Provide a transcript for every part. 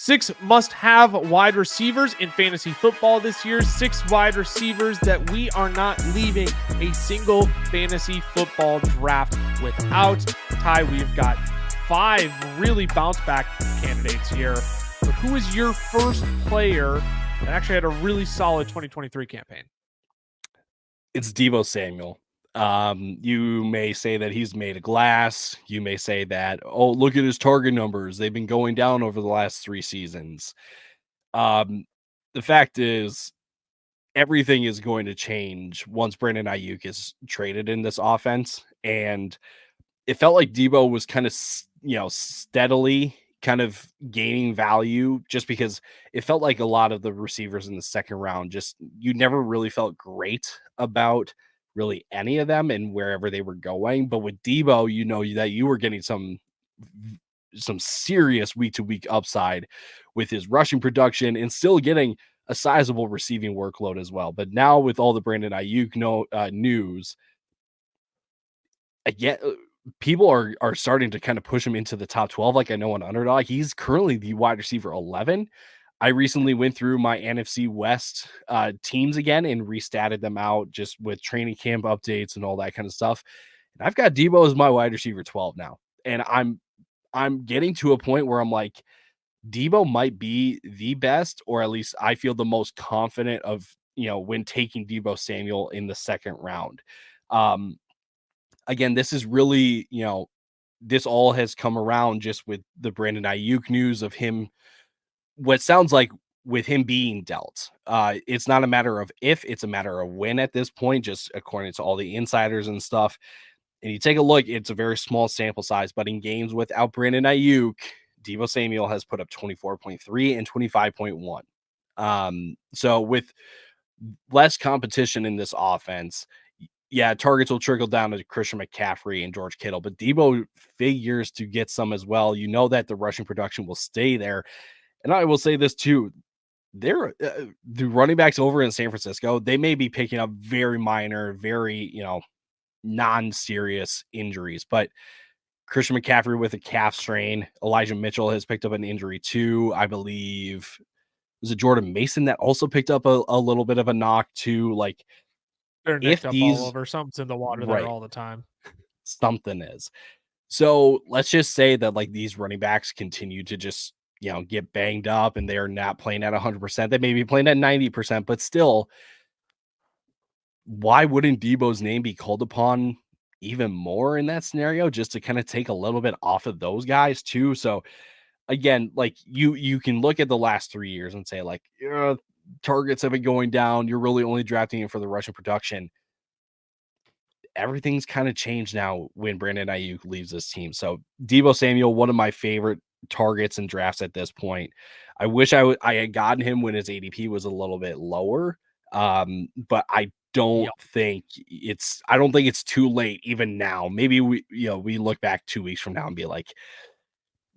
6 must-have wide receivers in fantasy football this year. 6 wide receivers that we are not leaving a single fantasy football draft without. Ty, we've got 5 really bounce-back candidates here. But who is your first player that actually had a really solid 2023 campaign? It's Deebo Samuel. You may say that he's made of glass. You may say that, oh, look at his target numbers. They've been going down over the last 3 seasons. The fact is, everything is going to change once Brandon Ayuk is traded in this offense. And it felt like Deebo was kind of, steadily kind of gaining value just because it felt like a lot of the receivers in the second round, just you never really felt great about really any of them and wherever they were going. But with Deebo, you know that you were getting some serious week to week upside with his rushing production and still getting a sizable receiving workload as well. But now with all the Brandon Ayuk news, again, people are starting to kind of push him into the top 12. Like I know on Underdog, he's currently the wide receiver 11. I recently went through my NFC West teams again and restatted them out just with training camp updates and all that kind of stuff. And I've got Deebo as my wide receiver 12 now. And I'm getting to a point where I'm like, Deebo might be the best, or at least I feel the most confident of, when taking Deebo Samuel in the second round. Again, this is really, this all has come around just with the Brandon Ayuk news of him, what sounds like with him being dealt. It's not a matter of if, it's a matter of when at this point, just according to all the insiders and stuff. And you take a look, it's a very small sample size, but in games without Brandon Ayuk, Deebo Samuel has put up 24.3 and 25.1. So with less competition in this offense, yeah, targets will trickle down to Christian McCaffrey and George Kittle, but Deebo figures to get some as well. You know that the rushing production will stay there. And I will say this too. They're the running backs over in San Francisco, they may be picking up very minor, very, non-serious injuries, but Christian McCaffrey with a calf strain, Elijah Mitchell has picked up an injury too. I believe was it Jordan Mason that also picked up a little bit of a knock too. Like They're nicked up all over. Something's in the water right, there all the time. Something is. So let's just say that like these running backs continue to just, get banged up and they're not playing at 100%. They may be playing at 90%, but still, why wouldn't Deebo's name be called upon even more in that scenario just to kind of take a little bit off of those guys too? So again, like you can look at the last 3 years and say like, targets have been going down. You're really only drafting him for the rushing production. Everything's kind of changed now when Brandon Ayuk leaves this team. So Deebo Samuel, one of my favorite targets and drafts at this point. I wish I had gotten him when his ADP was a little bit lower. But I don't think it's too late even now. Maybe we look back 2 weeks from now and be like,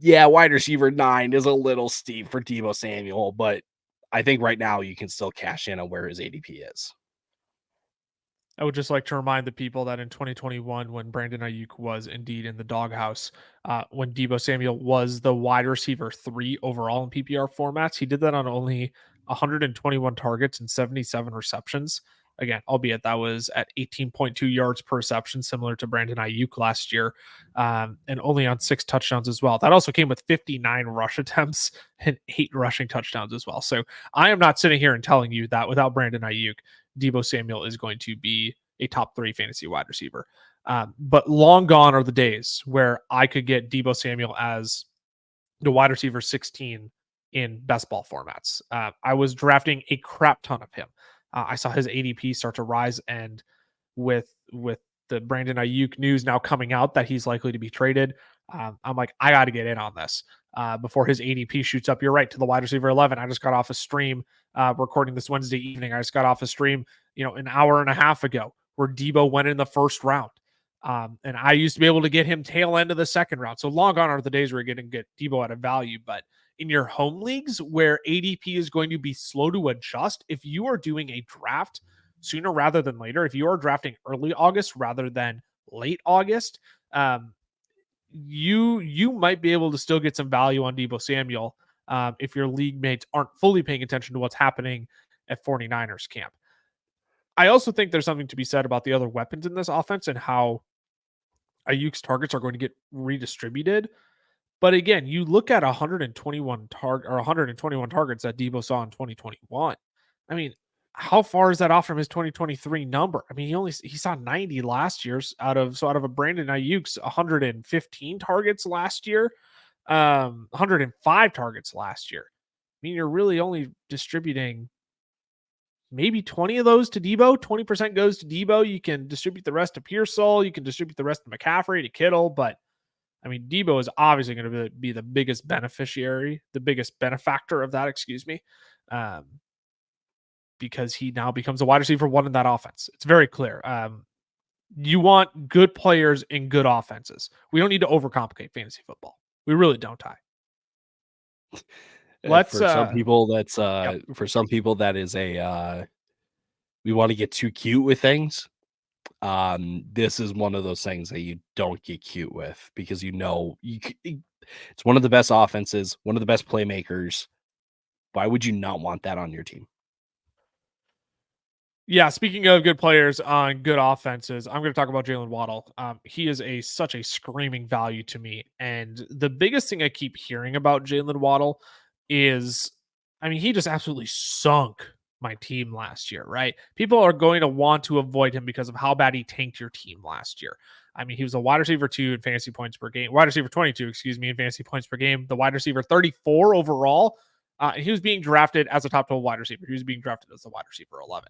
yeah, wide receiver 9 is a little steep for Deebo Samuel, but I think right now you can still cash in on where his ADP is. I would just like to remind the people that in 2021, when Brandon Ayuk was indeed in the doghouse, when Deebo Samuel was the wide receiver 3 overall in PPR formats, he did that on only 121 targets and 77 receptions. Again, albeit that was at 18.2 yards per reception, similar to Brandon Ayuk last year, and only on 6 touchdowns as well. That also came with 59 rush attempts and 8 rushing touchdowns as well. So I am not sitting here and telling you that without Brandon Ayuk, Deebo Samuel is going to be a top 3 fantasy wide receiver. But long gone are the days where I could get Deebo Samuel as the wide receiver 16 in best ball formats. I was drafting a crap ton of him. I saw his ADP start to rise, and with the Brandon Ayuk news now coming out that he's likely to be traded, I'm like, I got to get in on this before his ADP shoots up. You're right, to the wide receiver 11. I just got off a stream recording this Wednesday evening. I just got off a stream, an hour and a half ago, where Deebo went in the first round. And I used to be able to get him tail end of the second round. So long gone are the days where you're going to get Deebo at a value. But in your home leagues where ADP is going to be slow to adjust, if you are doing a draft sooner rather than later, if you are drafting early August rather than late August, you might be able to still get some value on Deebo Samuel if your league mates aren't fully paying attention to what's happening at 49ers camp. I also think there's something to be said about the other weapons in this offense and how Ayuk's targets are going to get redistributed. But again, you look at 121 targets that Deebo saw in 2021. I mean, how far is that off from his 2023 number? I mean, he saw 90 last year's out of a Brandon Ayuk's 115 targets last year, 105 targets last year. I mean, you're really only distributing maybe 20 of those to Deebo. 20% goes to Deebo. You can distribute the rest to Pearsall. You can distribute the rest to McCaffrey, to Kittle, but I mean, Deebo is obviously going to be the biggest beneficiary, the biggest benefactor of that, um, because he now becomes a wide receiver one in that offense. It's very clear. You want good players in good offenses. We don't need to overcomplicate fantasy football. We really don't, Ty. Let's for some people that's yep. for some people that is a we want to get too cute with things. This is one of those things that you don't get cute with because it's one of the best offenses, one of the best playmakers. Why would you not want that on your team? Yeah, speaking of good players on good offenses, I'm going to talk about Jaylen Waddle. He is such a screaming value to me, and the biggest thing I keep hearing about Jaylen Waddle is, I mean, he just absolutely sunk my team last year, right? People are going to want to avoid him because of how bad he tanked your team last year. I mean, he was a wide receiver 2 in fantasy points per game, wide receiver 22, in fantasy points per game, the wide receiver 34 overall. And he was being drafted as a top 12 wide receiver. He was being drafted as a wide receiver 11.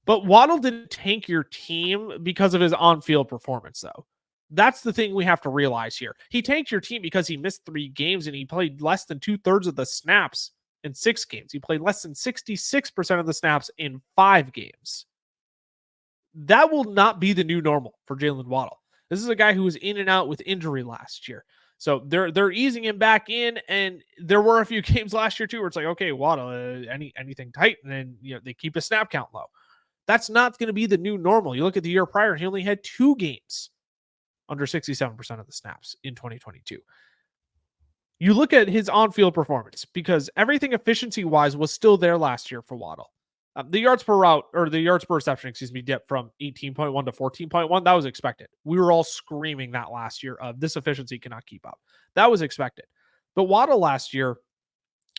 But Waddle didn't tank your team because of his on-field performance, though. That's the thing we have to realize here. He tanked your team because he missed 3 games and he played less than 2/3 of the snaps in 6 games. He played less than 66% of the snaps in 5 games. That will not be the new normal for Jaylen Waddle. This is a guy who was in and out with injury last year. So they're easing him back in, and there were a few games last year too where it's like, okay, Waddle, anything tight, and then they keep his snap count low. That's not going to be the new normal. You look at the year prior, he only had 2 games under 67% of the snaps in 2022. You look at his on-field performance because everything efficiency-wise was still there last year for Waddle. The yards per route, or the yards per reception, dipped from 18.1 to 14.1. That was expected. We were all screaming that last year of this efficiency cannot keep up. That was expected. But Waddle last year,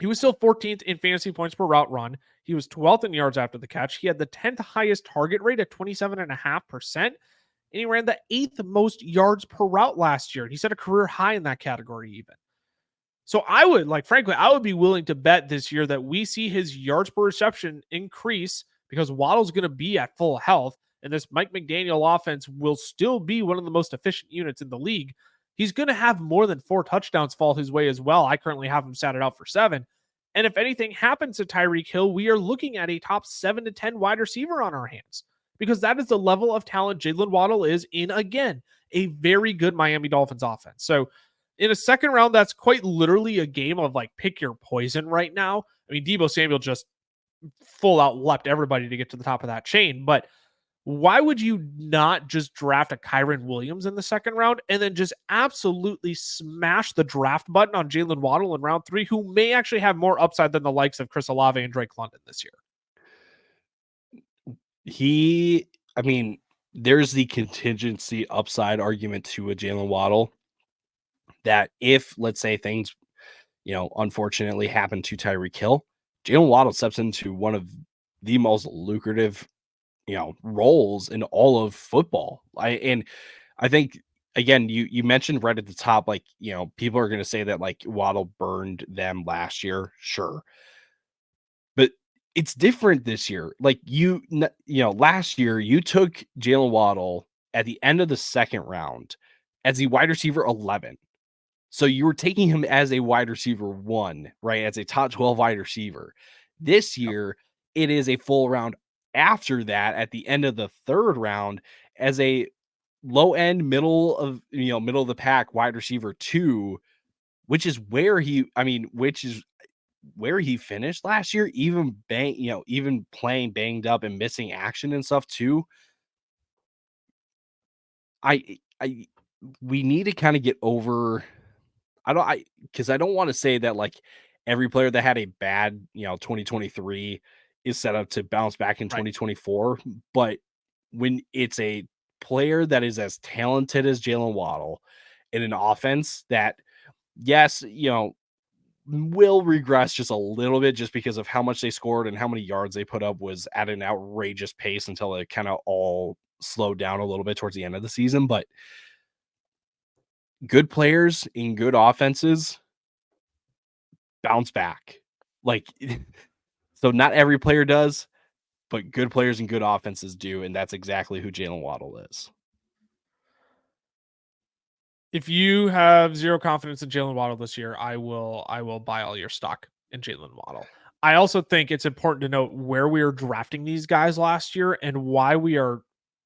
he was still 14th in fantasy points per route run. He was 12th in yards after the catch. He had the 10th highest target rate at 27.5%. And he ran the 8th most yards per route last year. He set a career high in that category even. So I would be willing to bet this year that we see his yards per reception increase because Waddle's going to be at full health. And this Mike McDaniel offense will still be one of the most efficient units in the league. He's going to have more than 4 touchdowns fall his way as well. I currently have him satted out for 7. And if anything happens to Tyreek Hill, we are looking at a top 7 to 10 wide receiver on our hands because that is the level of talent Jaylen Waddle is in, again, a very good Miami Dolphins offense. So in a second round, that's quite literally a game of pick your poison right now. I mean, Deebo Samuel just full out leapt everybody to get to the top of that chain, but why would you not just draft a Kyren Williams in the second round and then just absolutely smash the draft button on Jaylen Waddle in round 3, who may actually have more upside than the likes of Chris Olave and Drake London this year? There's the contingency upside argument to a Jaylen Waddle that if, let's say, things, unfortunately happen to Tyreek Hill, Jaylen Waddle steps into one of the most lucrative roles in all of football. I think, again, you mentioned right at the top, people are going to say that Waddle burned them last year. Sure. But it's different this year. Last year you took Jaylen Waddle at the end of the second round as the wide receiver 11. So you were taking him as a wide receiver 1, right? As a top 12 wide receiver. This year, it is a full round after that at the end of the third round as a low end, middle of the pack wide receiver 2, which is where he finished last year, even playing banged up and missing action and stuff too. We need to kind of get over. Because I don't want to say that every player that had a bad, 2023 is set up to bounce back in Right. 2024. But when it's a player that is as talented as Jaylen Waddle in an offense that, yes, will regress just a little bit just because of how much they scored and how many yards they put up was at an outrageous pace until it kind of all slowed down a little bit towards the end of the season. But good players in good offenses bounce back. Like, so not every player does, but good players and good offenses do. And that's exactly who Jaylen Waddle is. If you have zero confidence in Jaylen Waddle this year, I will buy all your stock in Jaylen Waddle. I also think it's important to note where we are drafting these guys last year and why we are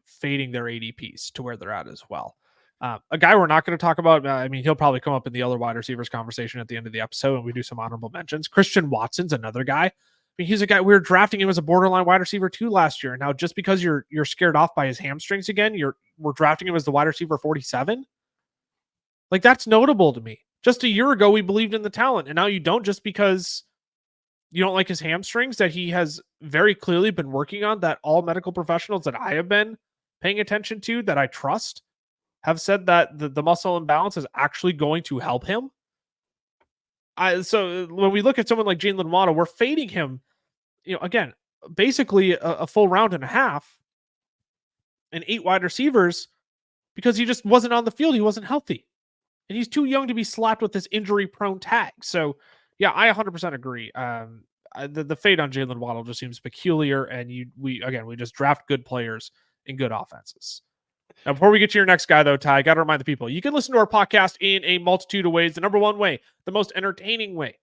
fading their ADPs to where they're at as well. A guy we're not going to talk about, I mean, he'll probably come up in the other wide receivers conversation at the end of the episode when we do some honorable mentions. Christian Watson's another guy. I mean, he's a guy we were drafting him as a borderline wide receiver 2 last year. Now, just because you're scared off by his hamstrings again, we're drafting him as the wide receiver 47. Like, that's notable to me. Just a year ago, we believed in the talent, and now you don't, just because you don't like his hamstrings that he has very clearly been working on, that all medical professionals that I have been paying attention to, that I trust, have said that the muscle imbalance is actually going to help him. So when we look at someone like Jaylen Waddle, we're fading him, again, basically a full round and a half and 8 wide receivers because he just wasn't on the field. He wasn't healthy. And he's too young to be slapped with this injury-prone tag. So, yeah, I 100% agree. The fade on Jaylen Waddle just seems peculiar, and we just draft good players in good offenses. Now, before we get to your next guy, though, Ty, I got to remind the people, you can listen to our podcast in a multitude of ways. The number one way, the most entertaining way,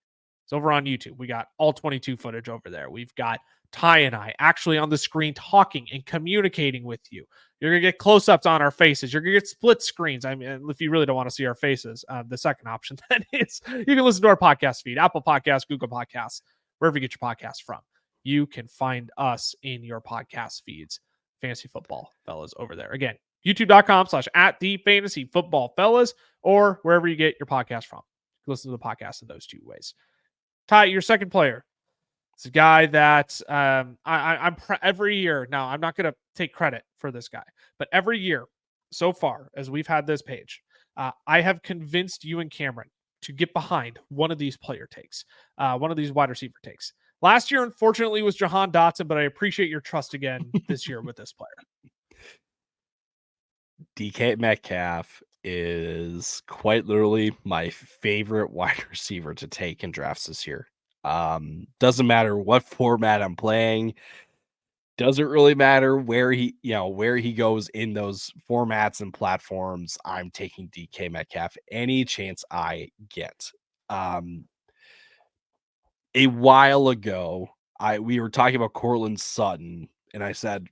is over on YouTube. We got all 22 footage over there. We've got Ty and I actually on the screen talking and communicating with you. You're going to get close-ups on our faces. You're going to get split screens. I mean, if you really don't want to see our faces, the second option then is you can listen to our podcast feed, Apple Podcasts, Google Podcasts, wherever you get your podcasts from. You can find us in your podcast feeds. Fantasy Football Fellas over there. Again, youtube.com/@thefantasyfootballfellas or wherever you get your podcast from. Listen to the podcast in those two ways. Ty, your second player. It's a guy that every year. Now, I'm not going to take credit for this guy, but every year so far, as we've had this page, I have convinced you and Cameron to get behind one of these player takes, one of these wide receiver takes. Last year, unfortunately, was Jahan Dotson, but I appreciate your trust again this year with this player. DK Metcalf is quite literally my favorite wide receiver to take in drafts this year. Doesn't matter what format I'm playing. Doesn't really matter where he goes in those formats and platforms. I'm taking DK Metcalf any chance I get. A while ago, we were talking about Courtland Sutton, and I said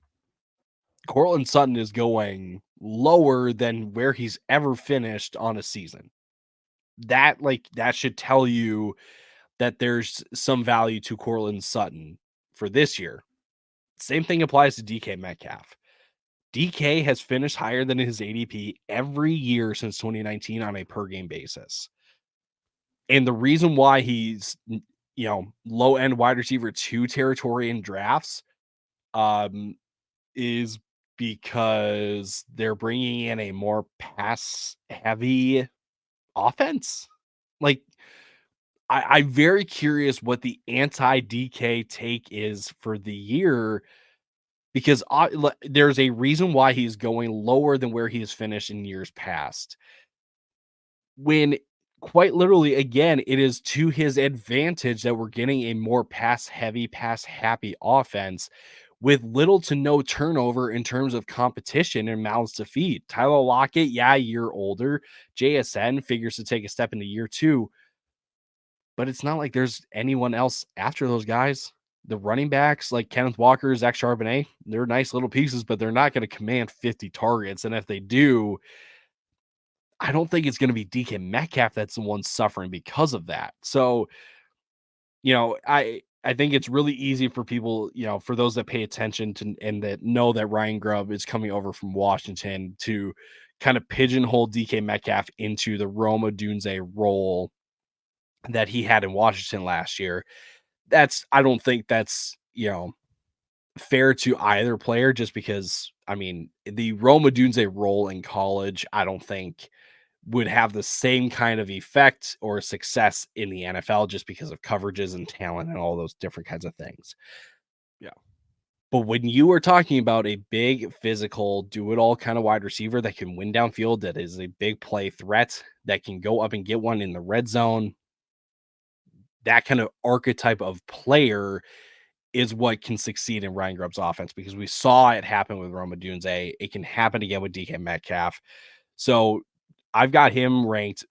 Courtland Sutton is going lower than where he's ever finished on a season. That should tell you that there's some value to Courtland Sutton for this year. Same thing applies to DK Metcalf. DK has finished higher than his ADP every year since 2019 on a per game basis. And the reason why he's, low end wide receiver 2 territory in drafts is because they're bringing in a more pass heavy offense. Like, I'm very curious what the anti DK take is for the year, because there's a reason why he's going lower than where he has finished in years past. When quite literally, again, it is to his advantage that we're getting a more pass heavy, pass happy offense with little to no turnover in terms of competition and mouths to feed. Tyler Lockett, a year older. JSN figures to take a step into year 2. But it's not like there's anyone else after those guys. The running backs like Kenneth Walker, Zach Charbonnet, they're nice little pieces, but they're not going to command 50 targets. And if they do, I don't think it's going to be DK Metcalf that's the one suffering because of that. So, I think it's really easy for people, for those that pay attention to and that know that Ryan Grubb is coming over from Washington, to kind of pigeonhole DK Metcalf into the Rome Odunze role that he had in Washington last year. I don't think that's, fair to either player, just because, I mean, the Rome Odunze role in college, I don't think would have the same kind of effect or success in the NFL, just because of coverages and talent and all those different kinds of things. Yeah. But when you are talking about a big physical do-it-all kind of wide receiver that can win downfield, that is a big play threat, that can go up and get one in the red zone, that kind of archetype of player is what can succeed in Ryan Grubb's offense, because we saw it happen with Rome Odunze. It can happen again with DK Metcalf. So I've got him ranked,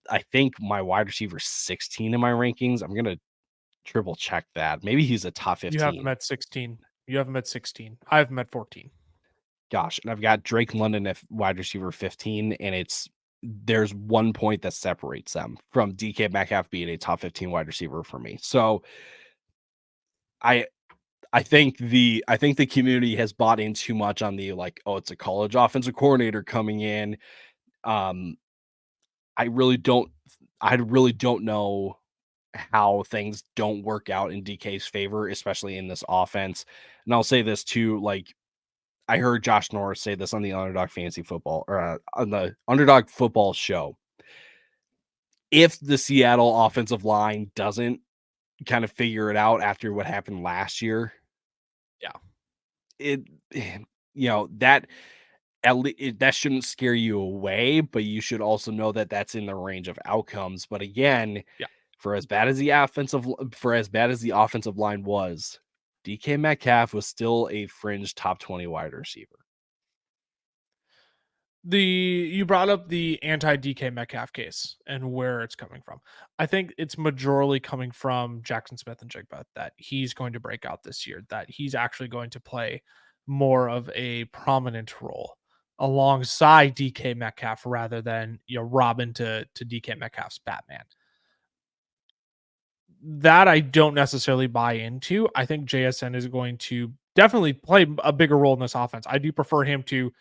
I think, my wide receiver 16 in my rankings. I'm going to triple check that. Maybe he's a top 15. You have him at 16. You have him at 16. I have him at 14. Gosh, and I've got Drake London at wide receiver 15, and there's 1 point that separates them from DK Metcalf being a top 15 wide receiver for me. So I think the community has bought in too much on the, like, oh, it's a college offensive coordinator coming in. I really don't know how things don't work out in DK's favor, especially in this offense. And I'll say this too, like, I heard Josh Norris say this on the Underdog Fantasy Football, or on the Underdog Football show. If the Seattle offensive line doesn't kind of figure it out after what happened last year, that that shouldn't scare you away, but you should also know that that's in the range of outcomes. But again, for as bad as the offensive line was, DK Metcalf was still a fringe top 20 wide receiver. You brought up the anti DK Metcalf case and where it's coming from. I think it's majorly coming from Jackson Smith-Njigba, that he's going to break out this year, that he's actually going to play more of a prominent role alongside DK Metcalf, rather than, Robin to DK Metcalf's Batman. That I don't necessarily buy into. I think JSN is going to definitely play a bigger role in this offense. I do prefer him to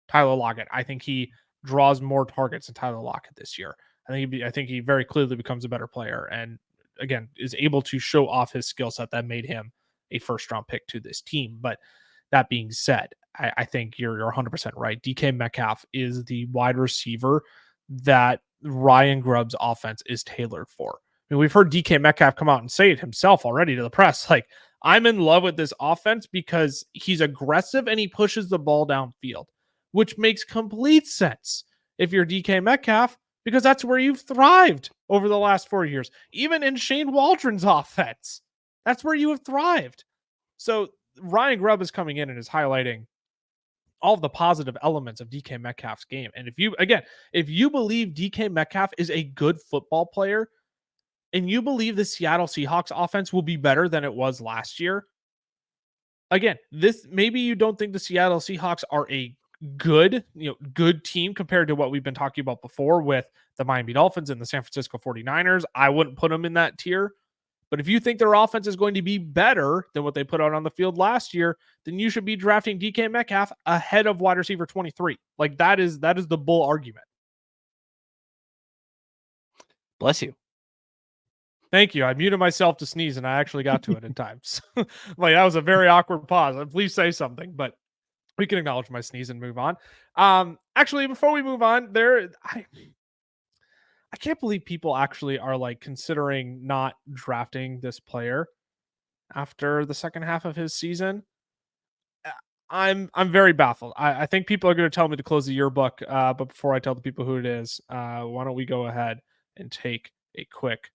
Tyler Lockett. I think he draws more targets than Tyler Lockett this year. I think he very clearly becomes a better player, and again is able to show off his skill set that made him a first round pick to this team. But that being said, I think you're 100% right. DK Metcalf is the wide receiver that Ryan Grubb's offense is tailored for. I mean, we've heard DK Metcalf come out and say it himself already to the press. Like, I'm in love with this offense because he's aggressive and he pushes the ball downfield, which makes complete sense if you're DK Metcalf, because that's where you've thrived over the last 4 years. Even in Shane Waldron's offense, that's where you have thrived. So Ryan Grubb is coming in and is highlighting all of the positive elements of DK Metcalf's game. And if you believe DK Metcalf is a good football player, and you believe the Seattle Seahawks offense will be better than it was last year, again, maybe you don't think the Seattle Seahawks are a good team compared to what we've been talking about before with the Miami Dolphins and the San Francisco 49ers. I wouldn't put them in that tier. But if you think their offense is going to be better than what they put out on the field last year, then you should be drafting DK Metcalf ahead of wide receiver 23. Like, that is the bull argument. Bless you. Thank you. I muted myself to sneeze, and I actually got to it in time. So, like, that was a very awkward pause. Please say something, but we can acknowledge my sneeze and move on. Actually, before we move on, I can't believe people actually are like considering not drafting this player after the second half of his season. I'm very baffled. I think people are going to tell me to close the yearbook, but before I tell the people who it is, why don't we go ahead and take a quick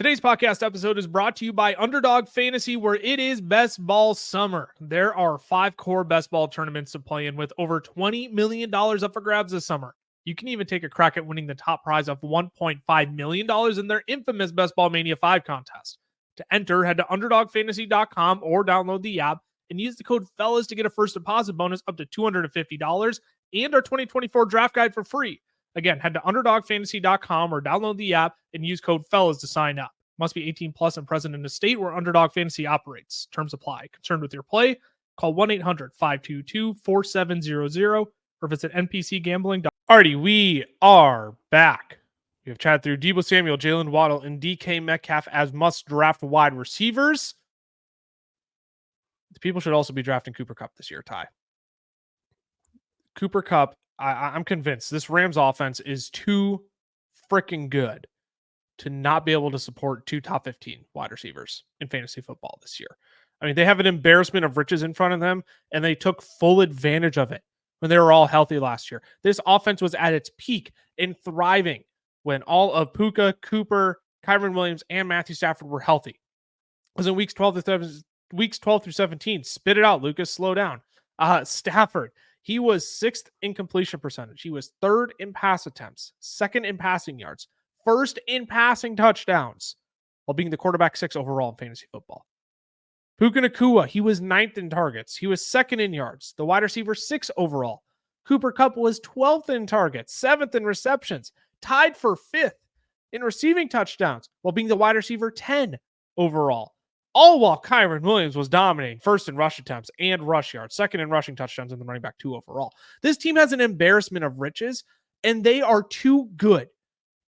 Today's podcast episode is brought to you by Underdog Fantasy, where it is best ball summer. There are 5 core best ball tournaments to play in with over $20 million up for grabs this summer. You can even take a crack at winning the top prize of $1.5 million in their infamous Best Ball Mania 5 contest. To enter, head to UnderdogFantasy.com or download the app and use the code FELLAS to get a first deposit bonus up to $250 and our 2024 draft guide for free. Again, head to UnderdogFantasy.com or download the app and use code FELLAS to sign up. Must be 18 plus and present in a state where Underdog Fantasy operates. Terms apply. Concerned with your play? Call 1-800-522-4700 or visit npcgambling.com. Alrighty, we are back. We have chatted through Deebo Samuel, Jaylen Waddle, and DK Metcalf as must-draft wide receivers. The people should also be drafting Cooper Kupp this year, Ty. Cooper Kupp, I'm convinced this Rams offense is too freaking good to not be able to support 2 top 15 wide receivers in fantasy football this year. I mean, they have an embarrassment of riches in front of them, and they took full advantage of it when they were all healthy last year. This offense was at its peak and thriving when all of Puka, Cooper, Kyron Williams, and Matthew Stafford were healthy. It was in weeks 12 through 17. Spit it out, Lucas. Slow down. Stafford, he was 6th in completion percentage. He was 3rd in pass attempts, 2nd in passing yards, 1st in passing touchdowns, while being the quarterback 6 overall in fantasy football. Puka Nacua, he was 9th in targets. He was 2nd in yards, the wide receiver 6 overall. Cooper Kupp was 12th in targets, 7th in receptions, tied for 5th in receiving touchdowns, while being the wide receiver 10 overall. All while Kyron Williams was dominating 1st in rush attempts and rush yards, 2nd in rushing touchdowns, and the running back 2 overall. This team has an embarrassment of riches, and they are too good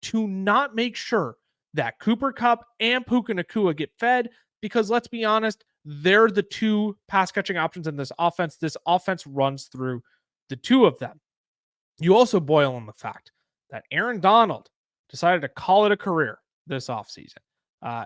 to not make sure that Cooper Kupp and Puka Nacua get fed, because let's be honest, they're the 2 pass catching options in this offense. This offense runs through the 2 of them. You also boil on the fact that Aaron Donald decided to call it a career this offseason.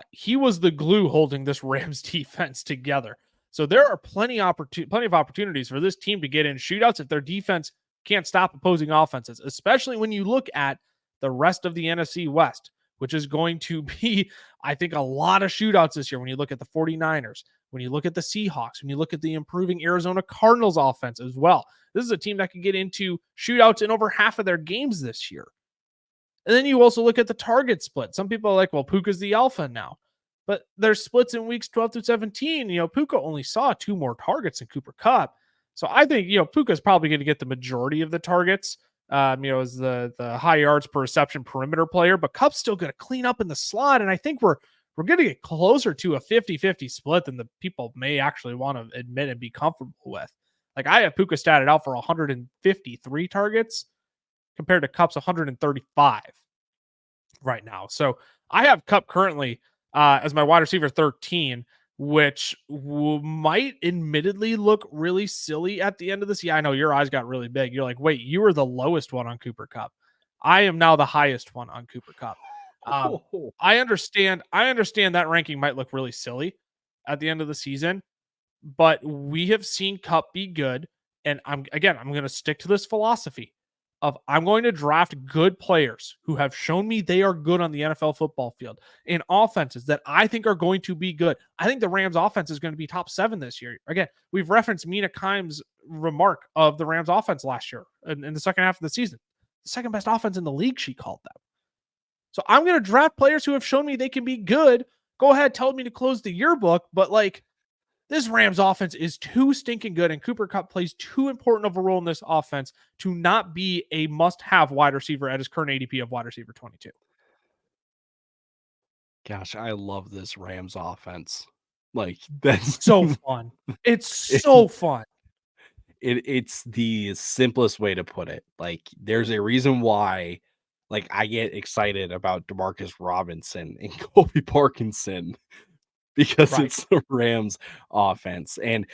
He was the glue holding this Rams defense together. So there are plenty of opportunities for this team to get in shootouts if their defense can't stop opposing offenses, especially when you look at the rest of the NFC West, which is going to be, I think, a lot of shootouts this year. When you look at the 49ers, when you look at the Seahawks, when you look at the improving Arizona Cardinals offense as well. This is a team that can get into shootouts in over half of their games this year. And then you also look at the target split. Some people are like, well, Puka's the alpha now. But there's splits in weeks 12 through 17. Puka only saw 2 more targets than Cooper Kupp. So I think, Puka's probably going to get the majority of the targets, as the high yards per reception perimeter player. But Kupp's still going to clean up in the slot. And I think we're going to get closer to a 50-50 split than the people may actually want to admit and be comfortable with. Like, I have Puka statted out for 153 targets compared to Kupp's 135 right now. So I have Kupp currently as my wide receiver 13, which might admittedly look really silly at the end of this. Yeah, I know your eyes got really big. You're like, wait, you were the lowest one on Cooper Kupp. I am now the highest one on Cooper Kupp. I understand that ranking might look really silly at the end of the season, but we have seen Kupp be good. And I'm going to stick to this philosophy of I'm going to draft good players who have shown me they are good on the NFL football field in offenses that I think are going to be good. I think the Rams offense is going to be top 7 this year. Again, we've referenced Mina Kimes' remark of the Rams offense last year in the second half of the season. The second best offense in the league, she called them. So I'm going to draft players who have shown me they can be good. Go ahead, tell me to close the yearbook, but this Rams offense is too stinking good, and Cooper Kupp plays too important of a role in this offense to not be a must-have wide receiver at his current ADP of wide receiver 22. Gosh, I love this Rams offense. That's so fun. It's so fun. It's the simplest way to put it. There's a reason why, I get excited about DeMarcus Robinson and Colby Parkinson. Because it's the Rams offense. And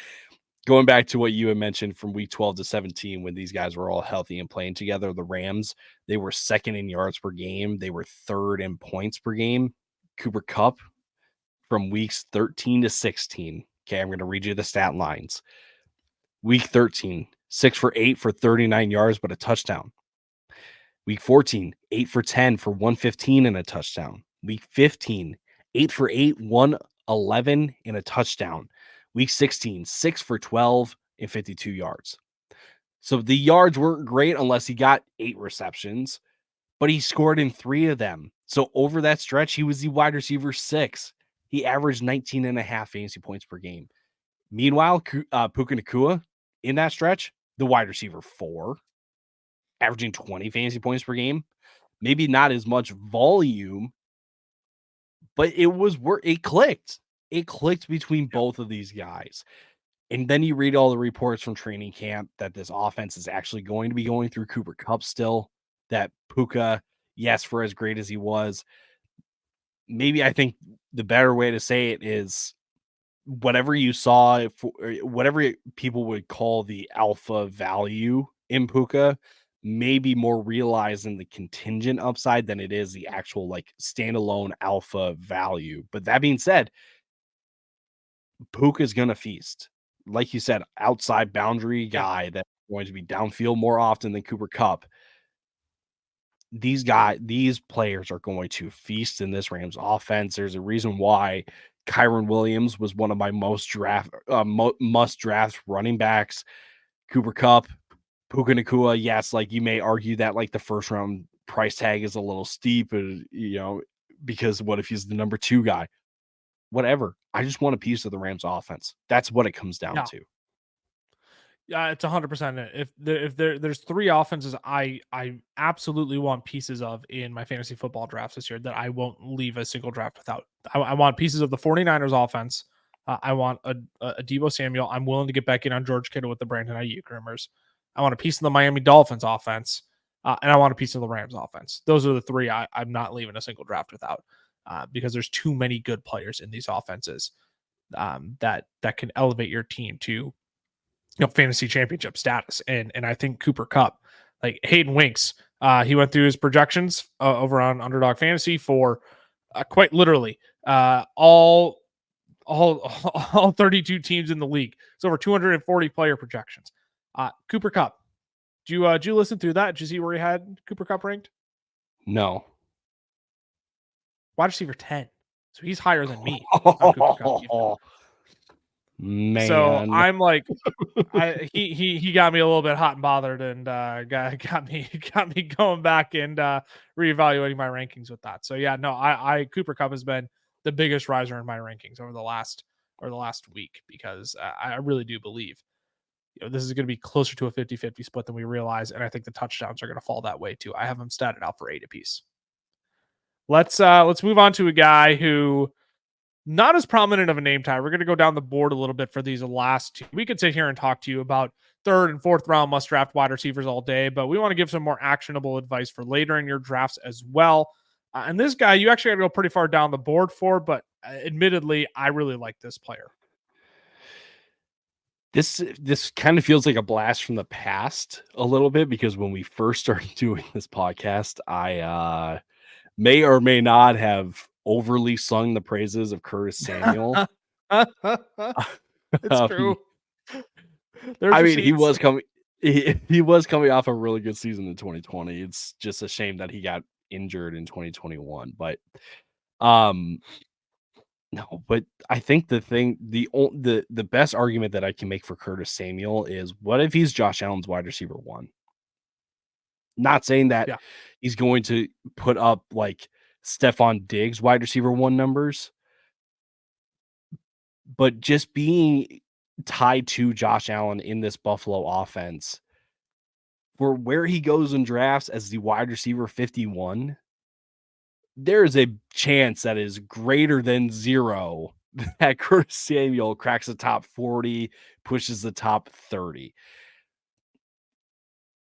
going back to what you had mentioned from week 12 to 17, when these guys were all healthy and playing together, the Rams, they were 2nd in yards per game. They were 3rd in points per game. Cooper Kupp from weeks 13 to 16. Okay, I'm going to read you the stat lines. Week 13, 6 for 8 for 39 yards, but a touchdown. Week 14, 8 for 10 for 115 and a touchdown. Week 15, 8 for 8, 111 and a touchdown. Week 16, 6 for 12 and 52 yards. So the yards weren't great unless he got 8 receptions, but he scored in 3 of them. So over that stretch, he was the wide receiver 6. He averaged 19.5 fantasy points per game. Meanwhile, Puka Nacua in that stretch, the wide receiver 4, averaging 20 fantasy points per game. Maybe not as much volume, but it clicked. It clicked between both of these guys. And then you read all the reports from training camp that this offense is actually going to be going through Cooper Kupp still, that Puka, yes, for as great as he was, maybe I think the better way to say it is whatever you saw, whatever people would call the alpha value in Puka, may be more realized in the contingent upside than it is the actual like standalone alpha value. But that being said, Puka's gonna feast. Like you said, outside boundary Yeah. guy that's going to be downfield more often than Cooper Kupp. These players are going to feast in this Rams offense. There's a reason why Kyron Williams was one of my must draft running backs. Cooper Kupp, Puka Nacua. Yes, like you may argue that like the first round price tag is a little steep, because what if he's the number 2 guy? Whatever. I just want a piece of the Rams offense. That's what it comes down Yeah. to. Yeah, it's 100% it. There's 3 offenses I absolutely want pieces of in my fantasy football drafts this year that I won't leave a single draft without. I want pieces of the 49ers offense. I want a Deebo Samuel. I'm willing to get back in on George Kittle with the Brandon Ayuk rumors. I want a piece of the Miami Dolphins offense, and I want a piece of the Rams offense. Those are the 3 I'm not leaving a single draft without, because there's too many good players in these offenses that can elevate your team to fantasy championship status. And I think Cooper Kupp, like Hayden Winks, he went through his projections over on Underdog Fantasy for quite literally all all 32 teams in the league. It's over 240 player projections. Cooper Kupp. Did you listen through that? Did you see where he had Cooper Kupp ranked? No. Wide receiver 10. So he's higher than me on Cooper Kupp. Man. So I'm like, he got me a little bit hot and bothered, and got me going back and reevaluating my rankings with that. So yeah, no, I Cooper Kupp has been the biggest riser in my rankings over the last week, because I really do believe this is going to be closer to a 50-50 split than we realize, and I think the touchdowns are going to fall that way too. I have them statted out for 8 apiece. Let's move on to a guy who, not as prominent of a name tag. We're going to go down the board a little bit for these last 2. We could sit here and talk to you about 3rd and 4th round must draft wide receivers all day, but we want to give some more actionable advice for later in your drafts as well. And this guy, you actually got to go pretty far down the board for, but admittedly, I really like this player. This kind of feels like a blast from the past a little bit, because when we first started doing this podcast, I may or may not have overly sung the praises of Curtis Samuel. It's true. I mean, he was coming off a really good season in 2020. It's just a shame that he got injured in 2021. But no, but I think the best argument that I can make for Curtis Samuel is, what if he's Josh Allen's wide receiver 1? Not saying that he's going to put up like Stephon Diggs wide receiver 1 numbers, but just being tied to Josh Allen in this Buffalo offense, for where he goes in drafts as the wide receiver 51, there is a chance that is greater than 0 that Curtis Samuel cracks the top 40, pushes the top 30.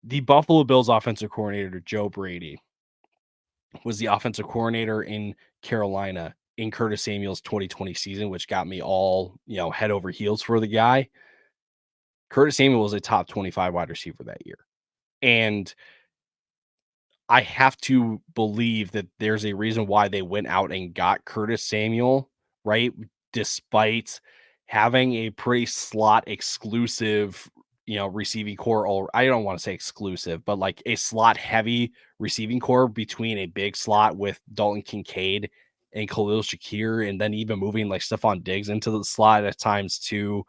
The Buffalo Bills offensive coordinator, Joe Brady, was the offensive coordinator in Carolina in Curtis Samuel's 2020 season, which got me all, head over heels for the guy. Curtis Samuel was a top 25 wide receiver that year. And I have to believe that there's a reason why they went out and got Curtis Samuel, right? Despite having a pretty slot exclusive, receiving core, or I don't want to say exclusive, but like a slot heavy receiving core between a big slot with Dalton Kincaid and Khalil Shakir, and then even moving like Stephon Diggs into the slot at times too.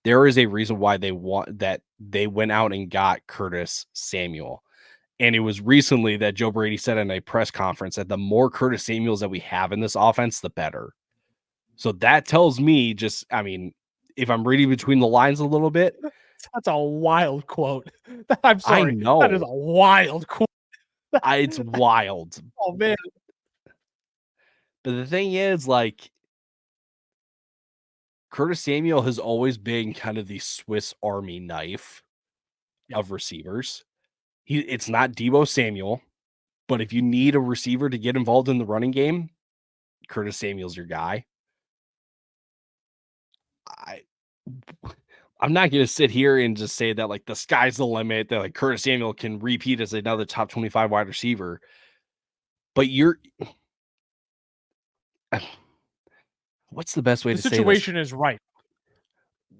There is a reason why they went out and got Curtis Samuel. And it was recently that Joe Brady said in a press conference that the more Curtis Samuels that we have in this offense, the better. So that tells me if I'm reading between the lines a little bit. That's a wild quote. I'm sorry. I know. That is a wild quote. It's wild. Oh, man. But the thing is, like, Curtis Samuel has always been kind of the Swiss Army knife Yeah. of receivers. It's not Deebo Samuel, but if you need a receiver to get involved in the running game, Curtis Samuel's your guy. I'm not going to sit here and just say that like the sky's the limit, that like Curtis Samuel can repeat as another top 25 wide receiver. But what's the best way The to say this? situation is right.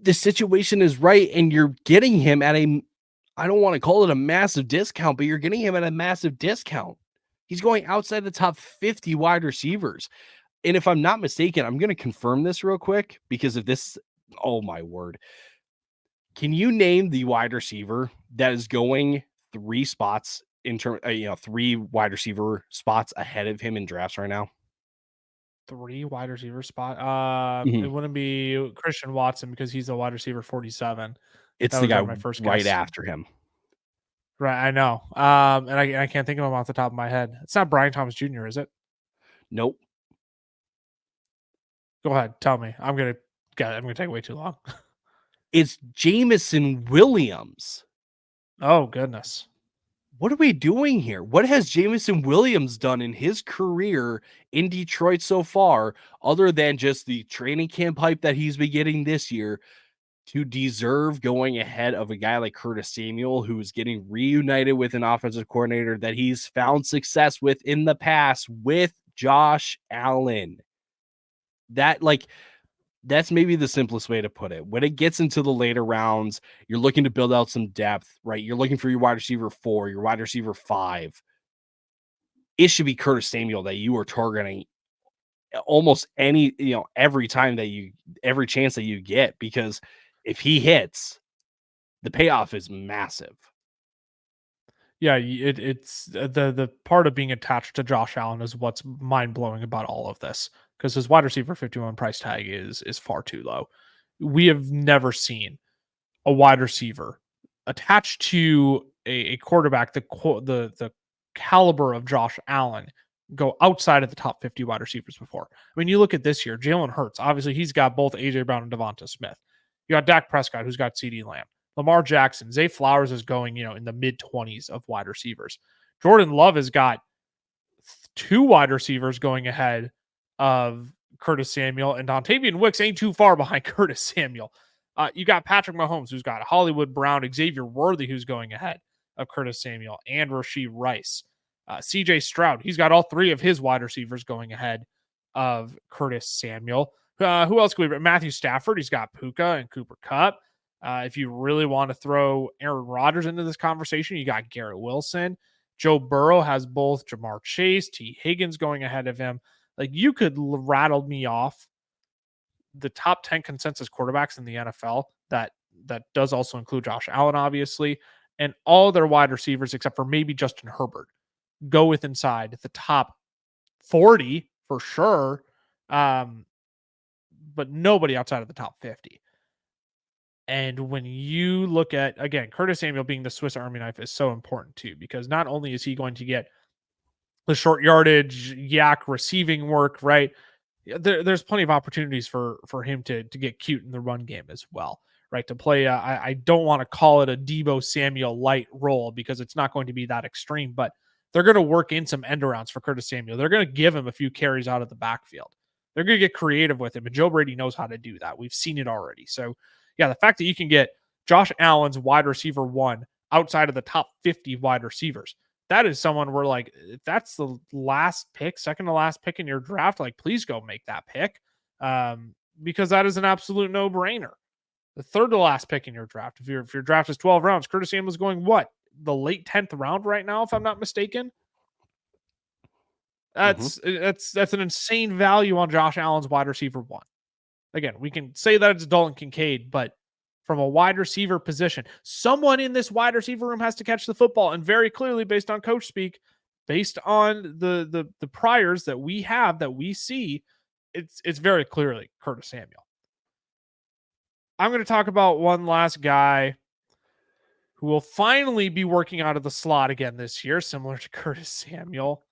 The situation is right, and you're getting him at I don't want to call it a massive discount, but you're getting him at a massive discount. He's going outside the top 50 wide receivers. And if I'm not mistaken, I'm going to confirm this real quick because of this. Oh my word. Can you name the wide receiver that is going 3 spots in term, 3 wide receiver spots ahead of him in drafts right now? 3 wide receiver spot. It wouldn't be Christian Watson because he's a wide receiver 47. It's That the would have guy been my first right guess. after him. Right, I know. And I can't think of him off the top of my head. It's not Brian Thomas Jr., is it? Nope. Go ahead, tell me. I'm gonna take way too long. It's Jameson Williams. Oh goodness. What are we doing here? What has Jameson Williams done in his career in Detroit so far, other than just the training camp hype that he's been getting this year, to deserve going ahead of a guy like Curtis Samuel, who is getting reunited with an offensive coordinator that he's found success with in the past with Josh Allen? That's maybe the simplest way to put it. When it gets into the later rounds, you're looking to build out some depth, right? You're looking for your wide receiver 4, your wide receiver 5. It should be Curtis Samuel that you are targeting almost every chance that you get, because if he hits, the payoff is massive. Yeah, it's the part of being attached to Josh Allen is what's mind blowing about all of this, because his wide receiver 51 price tag is far too low. We have never seen a wide receiver attached to a quarterback the caliber of Josh Allen go outside of the top 50 wide receivers before. I mean, you look at this year, Jalen Hurts, obviously he's got both AJ Brown and Devonta Smith. You got Dak Prescott, who's got CeeDee Lamb. Lamar Jackson, Zay Flowers is going, in the mid 20s of wide receivers. Jordan Love has got 2 wide receivers going ahead of Curtis Samuel, and Dontavian Wicks ain't too far behind Curtis Samuel. You got Patrick Mahomes, who's got Hollywood Brown, Xavier Worthy, who's going ahead of Curtis Samuel, and Rashee Rice. CJ Stroud, he's got all 3 of his wide receivers going ahead of Curtis Samuel. Who else could we? Matthew Stafford, he's got Puka and Cooper Kupp. If you really want to throw Aaron Rodgers into this conversation, you got Garrett Wilson. Joe Burrow has both Jamar Chase, T. Higgins going ahead of him. Like, you could rattle me off the top 10 consensus quarterbacks in the NFL. That does also include Josh Allen, obviously, and all their wide receivers, except for maybe Justin Herbert, go with inside the top 40 for sure. But nobody outside of the top 50. And when you look at, again, Curtis Samuel being the Swiss Army knife is so important too, because not only is he going to get the short yardage, yak receiving work, right? There's plenty of opportunities for him to get cute in the run game as well, right? To play, I don't want to call it a Deebo Samuel light role because it's not going to be that extreme, but they're going to work in some end arounds for Curtis Samuel. They're going to give him a few carries out of the backfield. They're going to get creative with him, and Joe Brady knows how to do that. We've seen it already. So, yeah, the fact that you can get Josh Allen's wide receiver 1 outside of the top 50 wide receivers, that is someone where, like, if that's the last pick, second to last pick in your draft, like, please go make that pick, because that is an absolute no-brainer. The third to last pick in your draft, if your draft is 12 rounds, Curtis Samuel's going what? The late 10th round right now, if I'm not mistaken. That's an insane value on Josh Allen's wide receiver 1. Again, we can say that it's Dalton Kincaid, but from a wide receiver position, someone in this wide receiver room has to catch the football. And very clearly, based on coach speak, based on the priors that we have, that we see, it's very clearly Curtis Samuel. I'm going to talk about one last guy who will finally be working out of the slot again this year, similar to Curtis Samuel.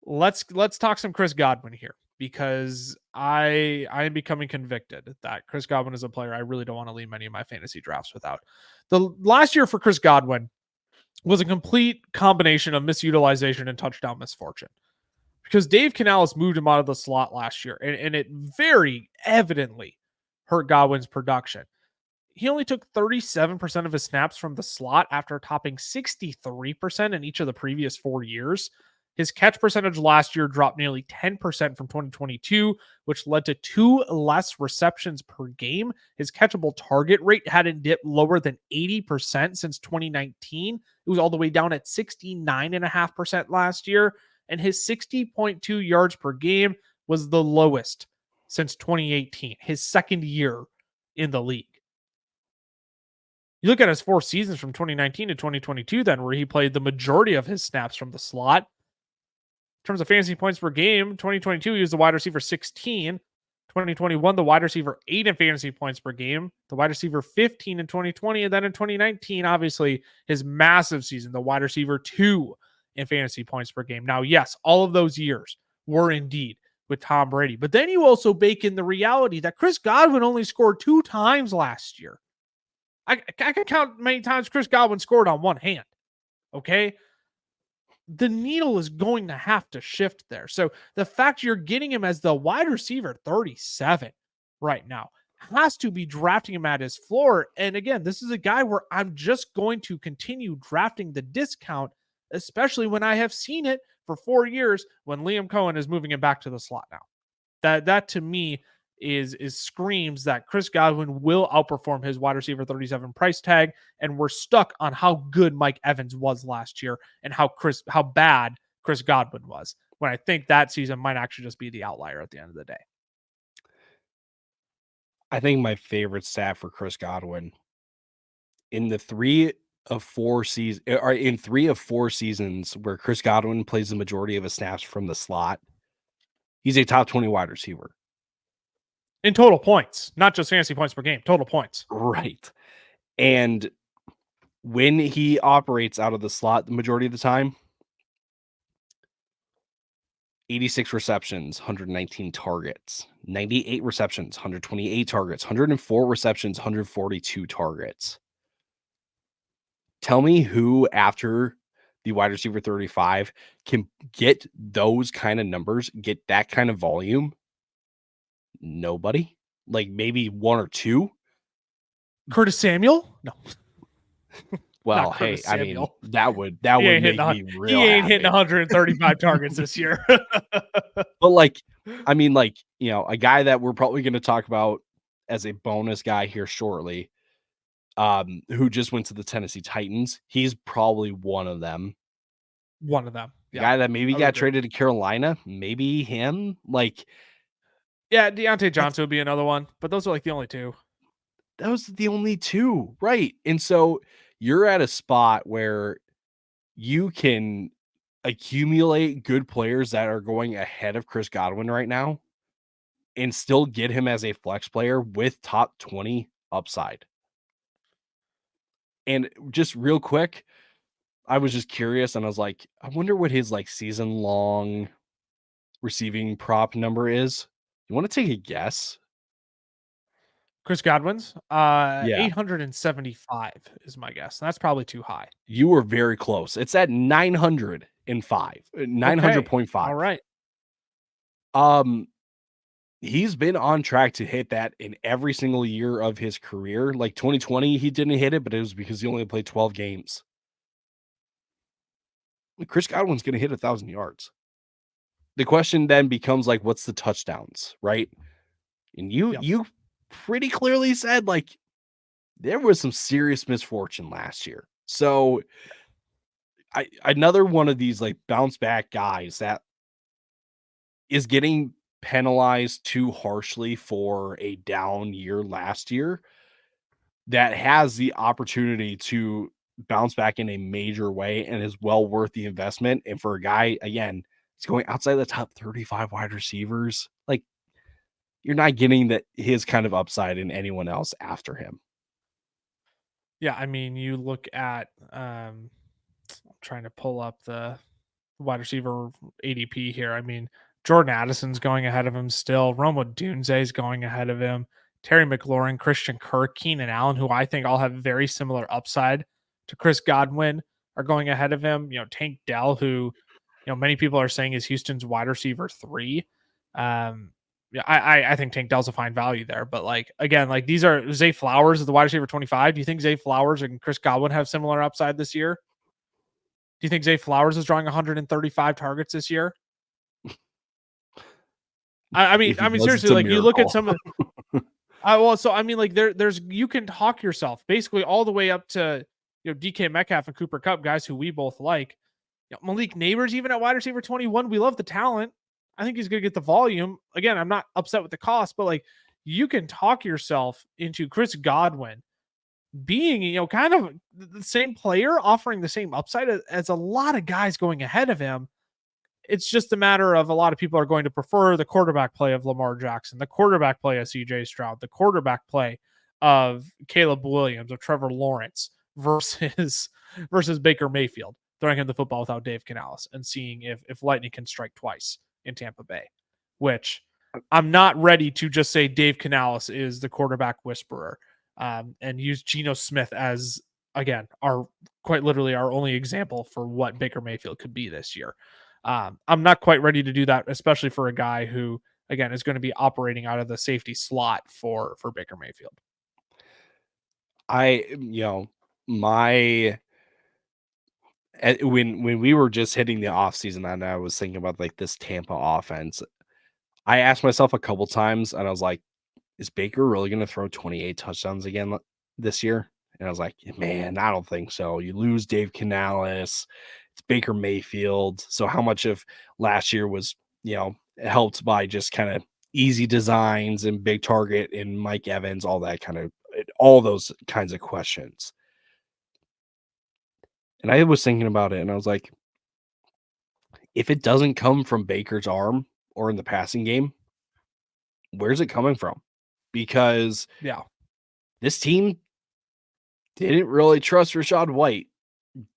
Let's talk some Chris Godwin here. because I am becoming convicted that Chris Godwin is a player I really don't want to leave many of my fantasy drafts without. The last year for Chris Godwin was a complete combination of misutilization and touchdown misfortune, because Dave Canales moved him out of the slot last year, and it very evidently hurt Godwin's production. He only took 37% of his snaps from the slot after topping 63% in each of the previous 4 years. His catch percentage last year dropped nearly 10% from 2022, which led to 2 less receptions per game. His catchable target rate hadn't dipped lower than 80% since 2019. It was all the way down at 69.5% last year. And his 60.2 yards per game was the lowest since 2018, his second year in the league. You look at his 4 seasons from 2019 to 2022, then, where he played the majority of his snaps from the slot. In terms of fantasy points per game, 2022, he was the wide receiver 16. 2021, the wide receiver 8 in fantasy points per game, the wide receiver 15 in 2020. And then in 2019, obviously, his massive season, the wide receiver 2 in fantasy points per game. Now, yes, all of those years were indeed with Tom Brady. But then you also bake in the reality that Chris Godwin only scored 2 times last year. I can count many times Chris Godwin scored on one hand. Okay. The needle is going to have to shift there. So the fact you're getting him as the wide receiver 37 right now has to be drafting him at his floor. And again, this is a guy where I'm just going to continue drafting the discount, especially when I have seen it for 4 years when Liam Cohen is moving him back to the slot now. That to me is screams that Chris Godwin will outperform his wide receiver 37 price tag, and we're stuck on how good Mike Evans was last year and how bad Chris Godwin was, when I think that season might actually just be the outlier at the end of the day. I think my favorite stat for Chris Godwin in the 3 of 4 seasons, or in 3 of 4 seasons where Chris Godwin plays the majority of his snaps from the slot, he's a top 20 wide receiver. In total points, not just fantasy points per game, total points. Right. And when he operates out of the slot the majority of the time, 86 receptions, 119 targets, 98 receptions, 128 targets, 104 receptions, 142 targets. Tell me who, after the wide receiver 35, can get those kind of numbers, get that kind of volume. Nobody. Like maybe 1 or 2. Curtis Samuel? No. Well, hey, I mean, Samuel. that would make me real He ain't happy. hitting 135 targets this year. But like, I mean, like, you know, a guy that we're probably going to talk about as a bonus guy here shortly, who just went to the Tennessee Titans. He's probably one of them. One of them. Yeah. Guy that maybe got traded to Carolina, maybe him. Like, yeah, Deontay Johnson would be another one, but those are like the only 2. Those are the only 2, right? And so you're at a spot where you can accumulate good players that are going ahead of Chris Godwin right now and still get him as a flex player with top 20 upside. And just real quick, I was just curious and I was like, I wonder what his like season long receiving prop number is. You want to take a guess? Chris Godwin's? Yeah. 875 is my guess. That's probably too high. You were very close. It's at 905, 900.5. All right. He's been on track to hit that in every single year of his career. Like 2020, he didn't hit it, but it was because he only played 12 games. Chris Godwin's going to hit 1,000 yards. The question then becomes like, what's the touchdowns, right? And you pretty clearly said like there was some serious misfortune last year. So another one of these like bounce back guys that is getting penalized too harshly for a down year last year that has the opportunity to bounce back in a major way and is well worth the investment. And for a guy, again, it's going outside the top 35 wide receivers. Like, you're not getting his kind of upside in anyone else after him. Yeah, I mean, you look at I'm trying to pull up the wide receiver ADP here. I mean, Jordan Addison's going ahead of him still. Rome Odunze is going ahead of him. Terry McLaurin, Christian Kirk, Keenan Allen, who I think all have very similar upside to Chris Godwin, are going ahead of him. Tank Dell, who many people are saying is Houston's wide receiver 3. Yeah, I think Tank Dell's a fine value there, but again, these are Zay Flowers is the wide receiver 25. Do you think Zay Flowers and Chris Godwin have similar upside this year? Do you think Zay Flowers is drawing 135 targets this year? I mean, seriously, you look at some of there's you can talk yourself basically all the way up to DK Metcalf and Cooper Kupp, guys who we both like. Malik Neighbors, even at wide receiver 21, we love the talent. I think he's going to get the volume. Again, I'm not upset with the cost, but you can talk yourself into Chris Godwin being, kind of the same player, offering the same upside as a lot of guys going ahead of him. It's just a matter of a lot of people are going to prefer the quarterback play of Lamar Jackson, the quarterback play of CJ Stroud, the quarterback play of Caleb Williams, or Trevor Lawrence versus Baker Mayfield, throwing him the football without Dave Canales and seeing if lightning can strike twice in Tampa Bay, which I'm not ready to just say Dave Canales is the quarterback whisperer and use Geno Smith as, again, quite literally our only example for what Baker Mayfield could be this year. I'm not quite ready to do that, especially for a guy who, again, is going to be operating out of the safety slot for Baker Mayfield. When we were just hitting the offseason and I was thinking about this Tampa offense, I asked myself a couple times and I was like, is Baker really going to throw 28 touchdowns again this year? And I was like, man, I don't think so. You lose Dave Canales. It's Baker Mayfield. So how much of last year was, helped by just kind of easy designs and big target and Mike Evans, all those kinds of questions. And I was thinking about it and I was like, if it doesn't come from Baker's arm or in the passing game, where's it coming from? Because this team didn't really trust Rachaad White,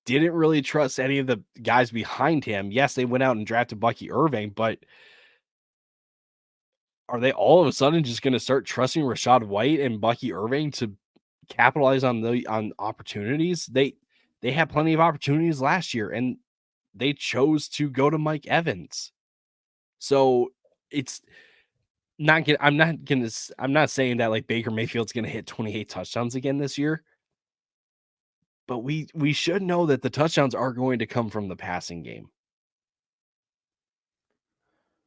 didn't really trust any of the guys behind him. Yes, they went out and drafted Bucky Irving, but are they all of a sudden just going to start trusting Rachaad White and Bucky Irving to capitalize on opportunities? They had plenty of opportunities last year, and they chose to go to Mike Evans. So it's not. I'm not saying that Baker Mayfield's going to hit 28 touchdowns again this year. But we should know that the touchdowns are going to come from the passing game.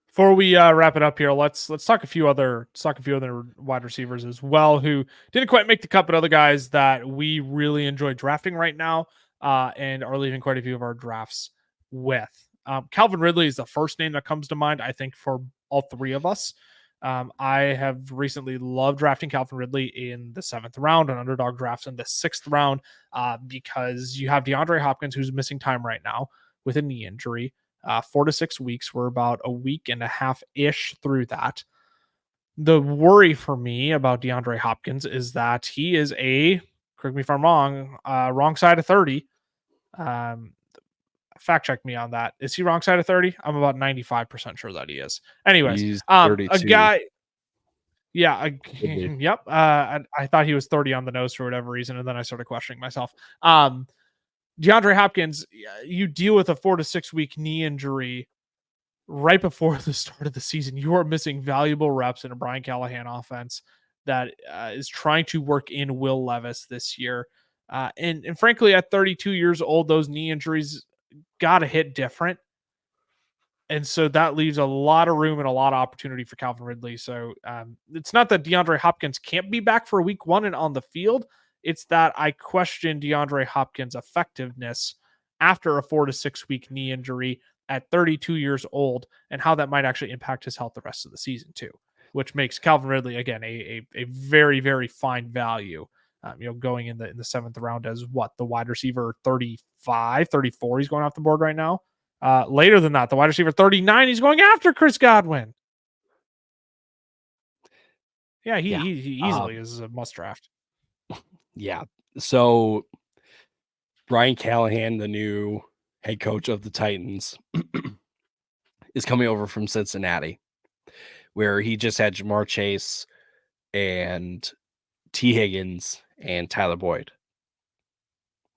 Before we wrap it up here, let's talk a few other wide receivers as well who didn't quite make the cut, but other guys that we really enjoy drafting right now and are leaving quite a few of our drafts with. Calvin Ridley is the first name that comes to mind, I think, for all three of us. I have recently loved drafting Calvin Ridley in the 7th round and underdog drafts in the 6th round because you have DeAndre Hopkins, who's missing time right now with a knee injury. 4 to 6 weeks. We're about a week and a half-ish through that. The worry for me about DeAndre Hopkins is that he is correct me if I'm wrong, wrong side of 30. Fact check me on that. Is he wrong side of 30? I'm about 95% sure that he is. Anyways, he's 32. A guy. Yeah. Yep. I thought he was 30 on the nose for whatever reason, and then I started questioning myself. DeAndre Hopkins, you deal with a 4 to 6 week knee injury right before the start of the season. You are missing valuable reps in a Brian Callahan offense that is trying to work in Will Levis this year. And frankly, at 32 years old, those knee injuries got to hit different. And so that leaves a lot of room and a lot of opportunity for Calvin Ridley. So it's not that DeAndre Hopkins can't be back for week 1 and on the field. It's that I question DeAndre Hopkins' effectiveness after a 4 to 6 week knee injury at 32 years old and how that might actually impact his health the rest of the season too, which makes Calvin Ridley, again, a very, very fine value. Going in the 7th round as the wide receiver 35, 34, he's going off the board right now. Later than that, the wide receiver 39, he's going after Chris Godwin. Yeah, he easily is a must draft. Yeah. So Brian Callahan, the new head coach of the Titans, is coming over from Cincinnati, where he just had Jamar Chase and T. Higgins and Tyler Boyd.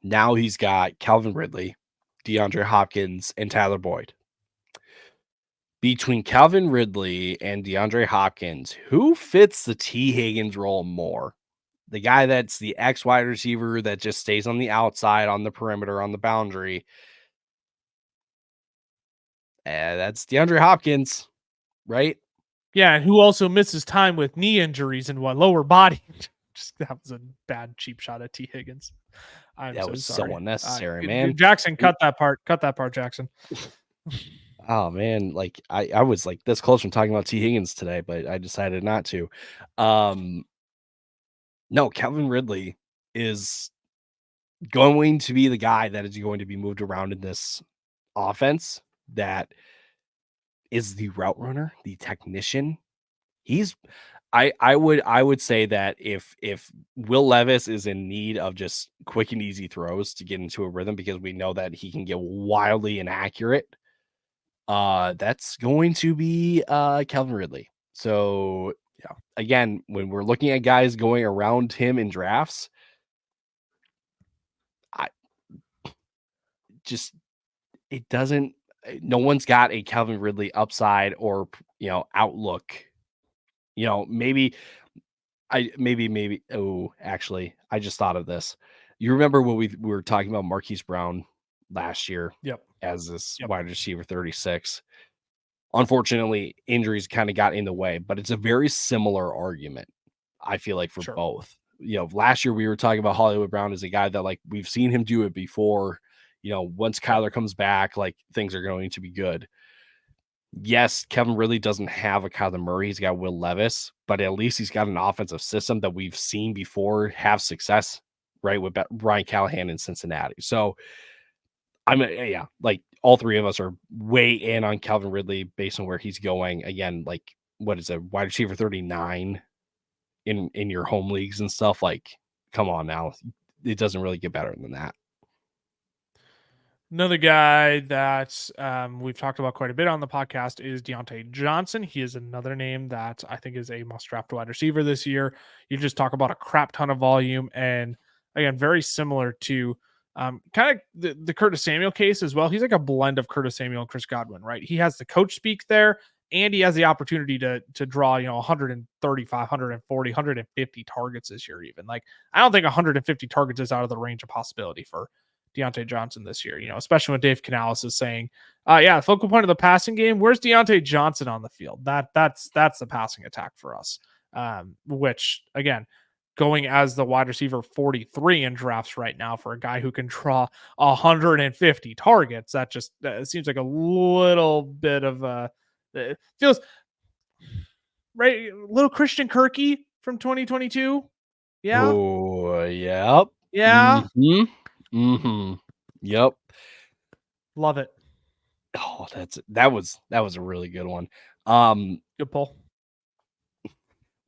Now he's got Calvin Ridley, DeAndre Hopkins, and Tyler Boyd. Between Calvin Ridley and DeAndre Hopkins, who fits the T. Higgins role more? The guy that's the X wide receiver that just stays on the outside, on the perimeter, on the boundary. That's DeAndre Hopkins, right? Yeah, and who also misses time with knee injuries and lower body. That was a bad cheap shot at T. Higgins. That was sorry. so unnecessary, man. Jackson, cut that part. Cut that part, Jackson. Oh man, like I was like this close from talking about T. Higgins today, but I decided not to. No, Calvin Ridley is going to be the guy that is going to be moved around in this offense. That is the route runner, the technician. I would say that if Will Levis is in need of just quick and easy throws to get into a rhythm, because we know that he can get wildly inaccurate, that's going to be Calvin Ridley. So yeah, again, when we're looking at guys going around him in drafts, I just no one's got a Calvin Ridley upside or outlook. Maybe actually, I just thought of this. You remember when we were talking about Marquise Brown last year? Yep. As this wide receiver 36. Unfortunately, injuries kind of got in the way, but it's a very similar argument, I feel like, for both. Last year we were talking about Hollywood Brown as a guy that, like, we've seen him do it before. Once Kyler comes back, like, things are going to be good. Yes, Kevin Ridley doesn't have a Kyler Murray. He's got Will Levis, but at least he's got an offensive system that we've seen before have success, right, with Ryan Callahan in Cincinnati. So like all three of us are way in on Calvin Ridley based on where he's going. Again, like, what is a wide receiver 39 in your home leagues and stuff? Like, come on now. It doesn't really get better than that. Another guy that we've talked about quite a bit on the podcast is Deontay Johnson. He is another name that I think is a must-draft wide receiver this year. You just talk about a crap ton of volume, and again, very similar to kind of the Curtis Samuel case as well. He's like a blend of Curtis Samuel and Chris Godwin, right? He has the coach speak there, and he has the opportunity to draw 135, 140, 150 targets this year. Even like, I don't think 150 targets is out of the range of possibility for Deontay Johnson this year, especially when Dave Canales is saying, the focal point of the passing game, where's Deontay Johnson on the field? That's the passing attack for us. Which, again, going as the wide receiver 43 in drafts right now for a guy who can draw 150 targets, that just seems like a little bit of it feels right. Little Christian Kirky from 2022. Yeah. Oh, yep. Yeah. Yep. Love it. Oh, that was a really good one. Good pull.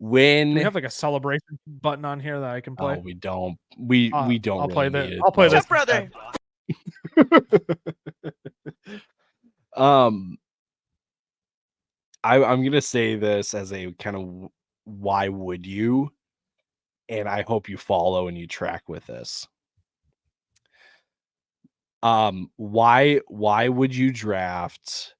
When do we have like a celebration button on here that I can play? Oh, we don't. We don't. I'll really play need this. it, I'll play this, brother. I'm gonna say this as a kind of why would you, and I hope you follow and you track with this. Why would you draft?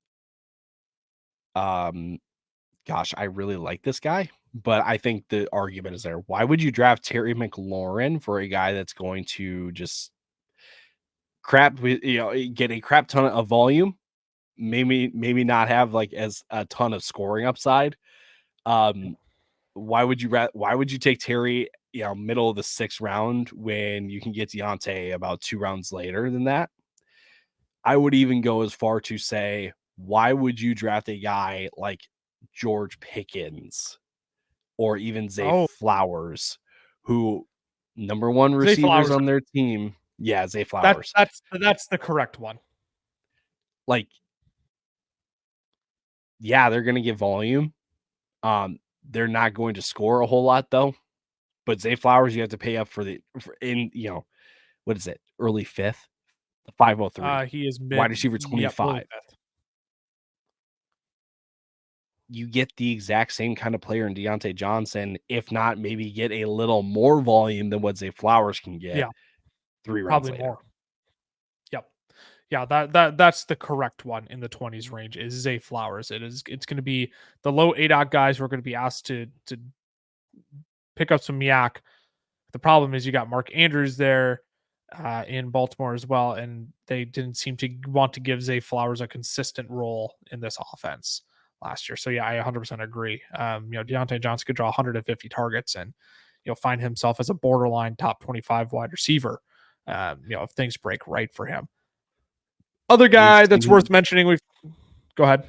Gosh, I really like this guy, but I think the argument is there. Why would you draft Terry McLaurin for a guy that's going to just get a crap ton of volume? Maybe not have like as a ton of scoring upside. Why would you take Terry, middle of the 6th round when you can get Deontay about 2 rounds later than that? I would even go as far to say, why would you draft a guy like George Pickens or even Zay Flowers, who number 1 receivers on their team? Yeah, Zay Flowers. That's the correct one. Like, yeah, they're going to get volume. They're not going to score a whole lot though. But Zay Flowers, you have to pay up for what is it? Early 5th, 503. He is wide receiver 25. you get the exact same kind of player in Deontay Johnson, if not maybe get a little more volume than what Zay Flowers can get. Yeah, 3 rounds probably later. more. Yep. Yeah, that's the correct one in the 20s range is Zay Flowers. It's going to be the low ADOT guys who are going to be asked to pick up some yak. The problem is you got Mark Andrews there in Baltimore as well, and they didn't seem to want to give Zay Flowers a consistent role in this offense last year. So yeah, I 100% agree. Deontay Johnson could draw 150 targets and find himself as a borderline top 25 wide receiver. If things break right for him. Other guy that's worth mentioning, go ahead.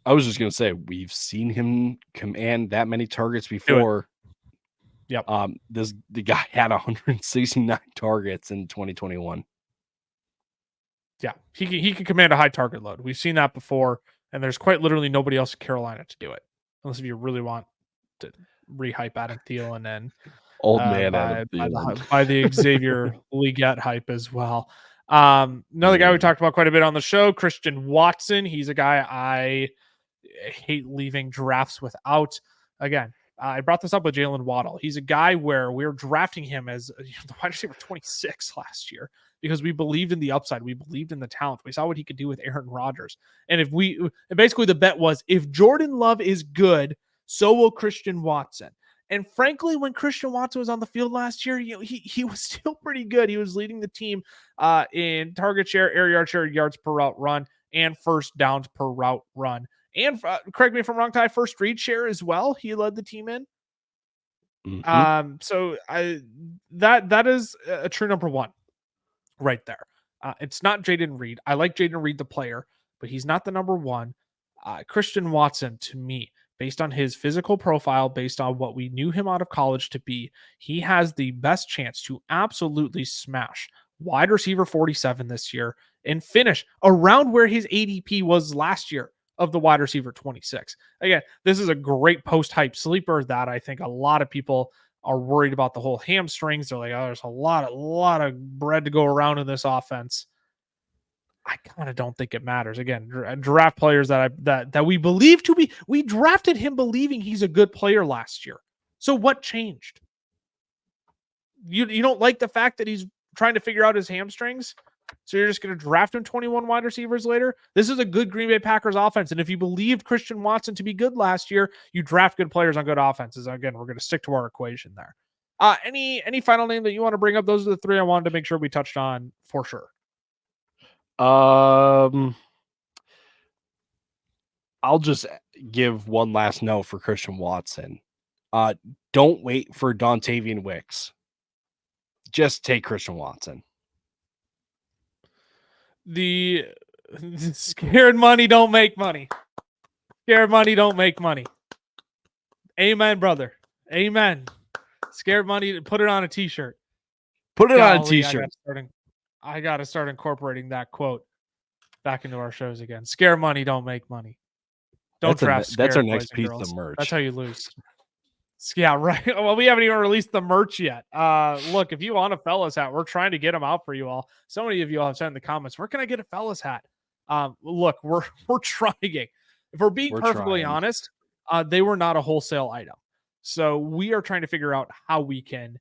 I was just going to say, we've seen him command that many targets before. Yep. The guy had 169 targets in 2021. Yeah, he can command a high target load. We've seen that before, and there's quite literally nobody else in Carolina to do it, unless if you really want to rehype Adam Thielen and old man Adam Thielen by the Xavier Leggett hype as well. Another guy we talked about quite a bit on the show, Christian Watson. He's a guy I hate leaving drafts without. Again, I brought this up with Jaylen Waddle. He's a guy where we were drafting him as the wide receiver 26 last year because we believed in the upside. We believed in the talent. We saw what he could do with Aaron Rodgers. And basically the bet was if Jordan Love is good, so will Christian Watson. And frankly, when Christian Watson was on the field last year, he was still pretty good. He was leading the team in target share, air yard share, yards per route run, and first downs per route run. And correct me if I'm wrong, Ty, first read share as well. He led the team in. Mm-hmm. So that is a true number one right there. It's not Jayden Reed. I like Jayden Reed, the player, but he's not the number one. Christian Watson, to me, based on his physical profile, based on what we knew him out of college to be, he has the best chance to absolutely smash wide receiver 47 this year and finish around where his ADP was last year of the wide receiver 26. Again, this is a great post-hype sleeper that I think a lot of people are worried about the whole hamstrings. They're like, oh, there's a lot of bread to go around in this offense. I kind of don't think it matters. Again, draft players that we believe to be, we drafted him believing he's a good player last year. So what changed? You don't like the fact that he's trying to figure out his hamstrings? So you're just going to draft him 21 wide receivers later? This is a good Green Bay Packers offense. And if you believed Christian Watson to be good last year, you draft good players on good offenses. Again, we're going to stick to our equation there. Any final name that you want to bring up? Those are the three I wanted to make sure we touched on for sure. I'll just give one last note for Christian Watson. Don't wait for Dontavian Wicks. Just take Christian Watson. The scared money don't make money. Scared money don't make money. Amen, brother. Amen. Scared money, put it on a t-shirt. Put it on a t-shirt. I got to start incorporating that quote back into our shows again. Scare money don't make money. Don't draft. That's our next piece of merch. That's how you lose. Yeah, right. Well, we haven't even released the merch yet. Look, if you want a fellas hat, we're trying to get them out for you all. So many of you all have said in the comments, where can I get a fellas hat? Look, we're trying. If we're being perfectly honest, they were not a wholesale item. So we are trying to figure out how we can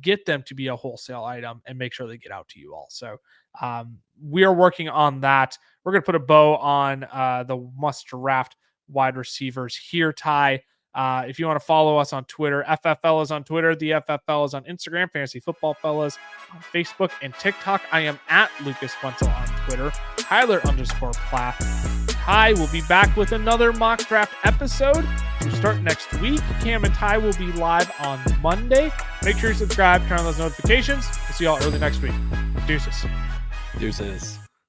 get them to be a wholesale item and make sure they get out to you all. So we are working on that. We're going to put a bow on the must draft wide receivers here, Ty. If you want to follow us on Twitter, FFL is on Twitter. The FFL is on Instagram. Fantasy Football Fellas on Facebook and TikTok. I am at Lucas Wencl on Twitter. Tyler_Plath. Ty will be back with another mock draft episode to start next week. Cam and Ty will be live on Monday. Make sure you subscribe, turn on those notifications. We'll see y'all early next week. Deuces. Deuces.